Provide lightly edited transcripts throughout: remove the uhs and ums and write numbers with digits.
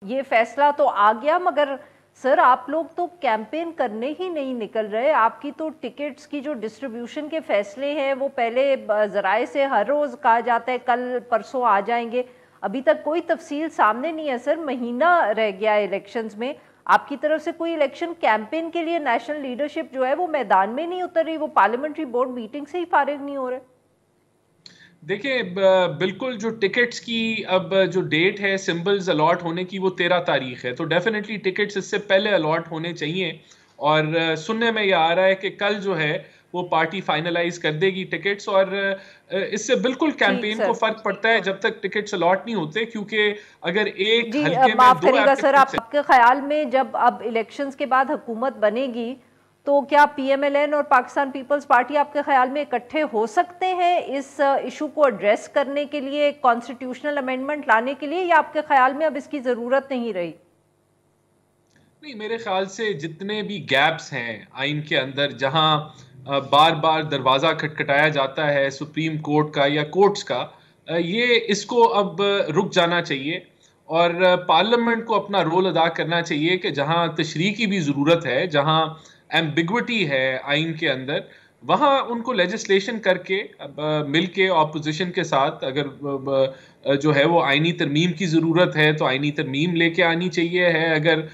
ये फैसला तो आ गया, मगर सर आप लोग तो कैंपेन करने ही नहीं निकल रहे। आपकी तो टिकट्स की जो डिस्ट्रीब्यूशन के फैसले हैं वो पहले जराए से हर रोज कहा जाता है कल परसों आ जाएंगे, अभी तक कोई तफसील सामने नहीं है। सर महीना रह गया है इलेक्शंस में, आपकी तरफ से कोई इलेक्शन कैंपेन के लिए नेशनल लीडरशिप जो है वो मैदान में नहीं उतर रही, वो पार्लियामेंट्री बोर्ड मीटिंग से ही फारिग नहीं हो रहे। देखिए, बिल्कुल जो टिकट्स की अब जो डेट है सिंबल्स अलॉट होने की वो 13 तारीख है, तो डेफिनेटली टिकट्स इससे पहले अलॉट होने चाहिए। और सुनने में यह आ रहा है कि कल जो है वो पार्टी फाइनलाइज कर देगी टिकट्स। और इससे बिल्कुल ठीक कैंपेन को सर। फर्क पड़ता है जब तक टिकट्स अलॉट नहीं होते, क्योंकि अगर एक जी हल्के में माफ दो करिएगा सर, एप्लीकेंट्स हैं। आपके ख्याल में जब अब इलेक्शंस के बाद हुकूमत बनेगी तो क्या पीएमएलएन और पाकिस्तान पीपल्स पार्टी आपके ख्याल में इकट्ठे हो सकते हैं इस इशू को एड्रेस करने के लिए, कॉन्स्टिट्यूशनल अमेंडमेंट लाने के लिए, या आपके ख्याल में अब इसकी जरूरत नहीं रही? नहीं, मेरे ख्याल से जितने भी गैप्स हैं आइन के अंदर, जहां बार बार दरवाजा खटखटाया जाता है सुप्रीम कोर्ट का या कोर्ट्स का, ये इसको अब रुक जाना चाहिए। और पार्लियामेंट को अपना रोल अदा करना चाहिए कि जहां तशरीह की भी ज़रूरत है, जहां एम्बिग्विटी है आइन के अंदर, वहां उनको लेजिस्लेशन करके मिल के ऑपोजिशन के साथ, अगर जो है वो आइनी तरमीम की ज़रूरत है तो आइनी तरमीम लेके आनी चाहिए है, अगर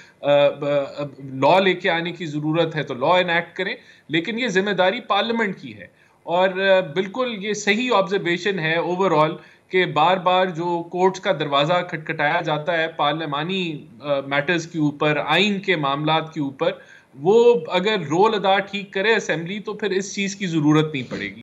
लॉ लेके आने की ज़रूरत है तो लॉ इनैक्ट करें। लेकिन ये जिम्मेदारी पार्लियामेंट की है। और बिल्कुल ये सही ऑब्जर्वेशन है ओवरऑल कि बार बार जो कोर्ट्स का दरवाज़ा खटखटाया जाता है पार्लियामानी मैटर्स के ऊपर, आइन के मामलात के ऊपर, वो अगर रोल अदा ठीक करे असेंबली तो फिर इस चीज़ की ज़रूरत नहीं पड़ेगी।